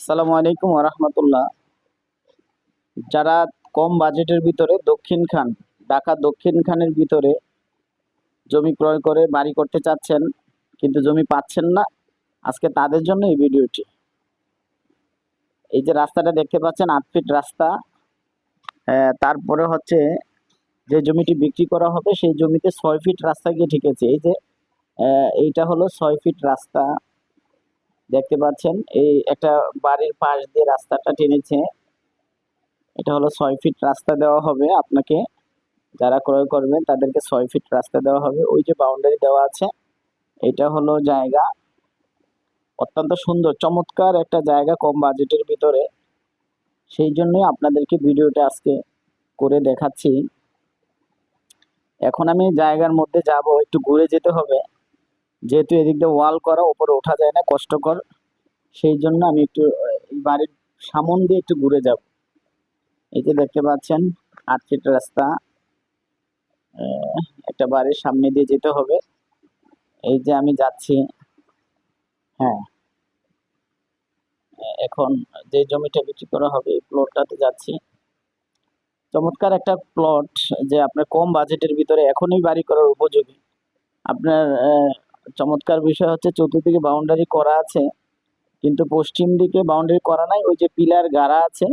আসসালামু আলাইকুম ওরহমতুল্লাহ। যারা কম বাজেটের ভিতরে ঢাকা দক্ষিণ খানের ভিতরে জমি ক্রয় করে বাড়ি করতে চাচ্ছেন কিন্তু জমি পাচ্ছেন না, আজকে তাদের জন্য এই ভিডিওটি। এই যে রাস্তাটা দেখতে পাচ্ছেন 8 ফিট রাস্তা। তারপরে হচ্ছে যে জমিটি বিক্রি করা হবে সেই জমিতে 6 ফিট রাস্তা গিয়ে ঠেকেছে। এই যে এইটা হলো 6 ফিট রাস্তা দেখতে পাচ্ছেন। এই একটা বাড়ির পাশ দিয়ে রাস্তাটা টেনেছে। এটা হলো 6 ফিট রাস্তা দেওয়া হবে আপনাকে, যারা ক্রয় করবেন তাদেরকে 6 ফিট রাস্তা দেওয়া হবে। ওই যে বাউন্ডারি দেওয়া আছে, এটা হলো জায়গা। অত্যন্ত সুন্দর চমৎকার একটা জায়গা কম বাজেটের ভিতরে, সেই জন্যই আপনাদেরকে ভিডিওটা আজকে করে দেখাচ্ছি। এখন আমি জায়গার মধ্যে যাব, একটু ঘুরে যেতে হবে, যেহেতু এদিক দিয়ে ওয়াল করা, উপরে ওঠা যায় না, কষ্টকর। সেই জন্য আমি একটু এই বাড়ির সামন দিয়ে একটু ঘুরে যাব। এই যে দেখতে পাচ্ছেন 8 ফিট রাস্তা, একটা বাড়ির সামনে দিয়ে যেতে হবে। এই যে আমি যাচ্ছি। হ্যাঁ, এখন যে জমিটা বিক্রি করা হবে এই প্লটটাতে যাচ্ছি। চমৎকার একটা প্লট, যে আপনার কম বাজেটের ভিতরে এখনই বাড়ি করার উপযোগী। আপনার চমৎকার বিষয় হচ্ছে চতুর্দিকে বাউন্ডারি করা আছে, কিন্তু পশ্চিম দিকে বাউন্ডারি করা নাই। ওই যে পিলার গাড়া আছে,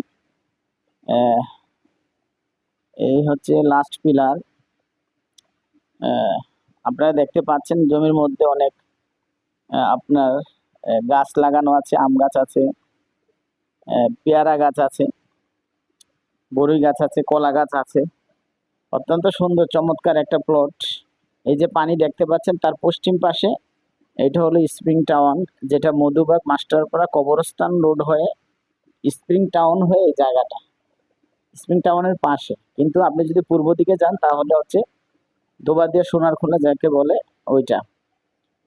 আহ, এই হচ্ছে লাস্ট পিলার। আপনারা দেখতে পাচ্ছেন জমির মধ্যে অনেক আপনার গাছ লাগানো আছে, আম গাছ আছে, পেয়ারা গাছ আছে, বড়ই গাছ আছে, কলা গাছ আছে। অত্যন্ত সুন্দর চমৎকার একটা প্লট। এই যে পানি দেখতে পাচ্ছেন তার পশ্চিম পাশে, এটা হলো স্প্রিং টাউন, যেটা মধুবাগ মাস্টারপাড়া কবরস্থান রোড হয়ে স্প্রিং টাউন হয়ে এই জায়গাটা স্প্রিং টাউনের পাশে। কিন্তু আপনি যদি পূর্ব দিকে যান তাহলে হচ্ছে দোবাদিয়া সোনারখোলা যাকে বলে ওইটা।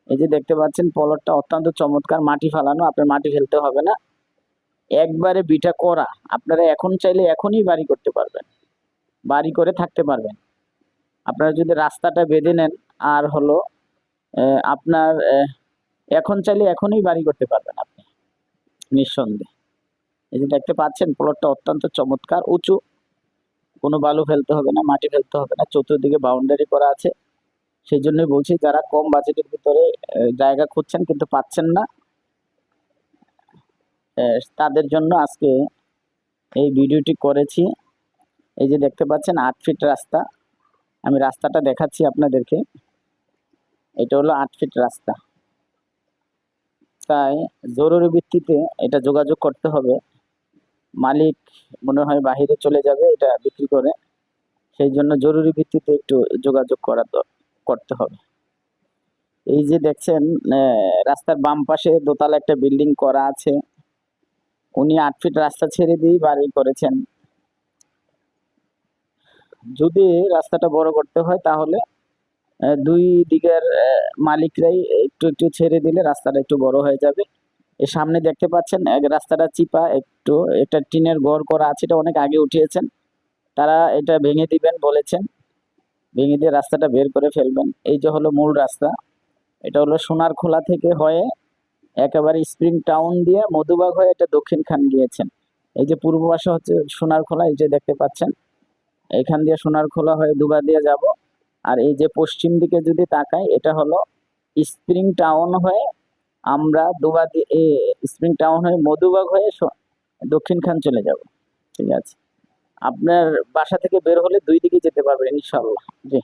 এই যে দেখতে পাচ্ছেন প্লটটা অত্যন্ত চমৎকার, মাটি ফালানো, আপনার মাটি ফেলতে হবে না, একবারে বিটা করা। আপনারা এখন চাইলে এখনই বাড়ি করতে পারবেন, বাড়ি করে থাকতে পারবেন। আপনারা যদি রাস্তাটা বেঁধে নেন আর হলো আপনার এখন চাইলে এখনই বাড়ি করতে পারবেন আপনি নিঃসন্দেহে। এই যে দেখতে পাচ্ছেন প্লটটা অত্যন্ত চমৎকার, উঁচু, কোনো বালু ফেলতে হবে না, মাটি ফেলতে হবে না, চতুর্দিকে বাউন্ডারি করা আছে। সেই জন্যই বলছি, যারা কম বাজেটের ভিতরে জায়গা খুঁজছেন কিন্তু পাচ্ছেন না, তাদের জন্য আজকে এই ভিডিওটি করেছি। এই যে দেখতে পাচ্ছেন 8 ফিট রাস্তা, আমি রাস্তাটা দেখাচ্ছি আপনাদেরকে। এটা হলো 8 ফিট রাস্তা, তাই জরুরি ভিত্তিতে এটা যোগাযোগ করতে হবে। মালিক মনে হয় বাহিরে চলে যাবে এটা বিক্রি করে, সেই জন্য জরুরি ভিত্তিতে একটু যোগাযোগ করতে হবে। এই যে দেখছেন রাস্তার বাম পাশে দোতলা একটা বিল্ডিং করা আছে, উনি 8 ফিট রাস্তা ছেড়ে দিয়ে বাড়ি করেছেন। যদি রাস্তাটা বড় করতে হয় তাহলে দুই দিকের মালিকরাই একটু একটু ছেড়ে দিলে রাস্তাটা একটু বড় হয়ে যাবে। এর সামনে দেখতে পাচ্ছেন এক রাস্তাটা চিপা, একটু একটা টিনের ঘর করা আছে, এটা অনেক আগে উঠিয়েছেন, তারা এটা ভেঙে দিবেন বলেছেন, ভেঙে দিয়ে রাস্তাটা বের করে ফেলবেন। এই যে হলো মূল রাস্তা, এটা হলো সোনারখোলা থেকে হয়ে একেবারে স্প্রিং টাউন দিয়ে মধুবাগ হয়ে এটা দক্ষিণ খান গিয়েছেন। এই যে পূর্ব পাশে হচ্ছে সোনারখোলা, এই যে দেখতে পাচ্ছেন, এখান দিয়ে সোনারখোলা হয়ে দুবাদিয়া যাব। আর এই যে পশ্চিম দিকে যদি তাকাই, এটা হলো স্প্রিং টাউন হয়ে আমরা স্প্রিং টাউন হয়ে মধুবাগ হয়ে দক্ষিণ খান চলে যাব। ঠিক আছে, আপনার বাসা থেকে বের হলে দুই দিকে যেতে পারবেন ইনশাল্লাহ। জি।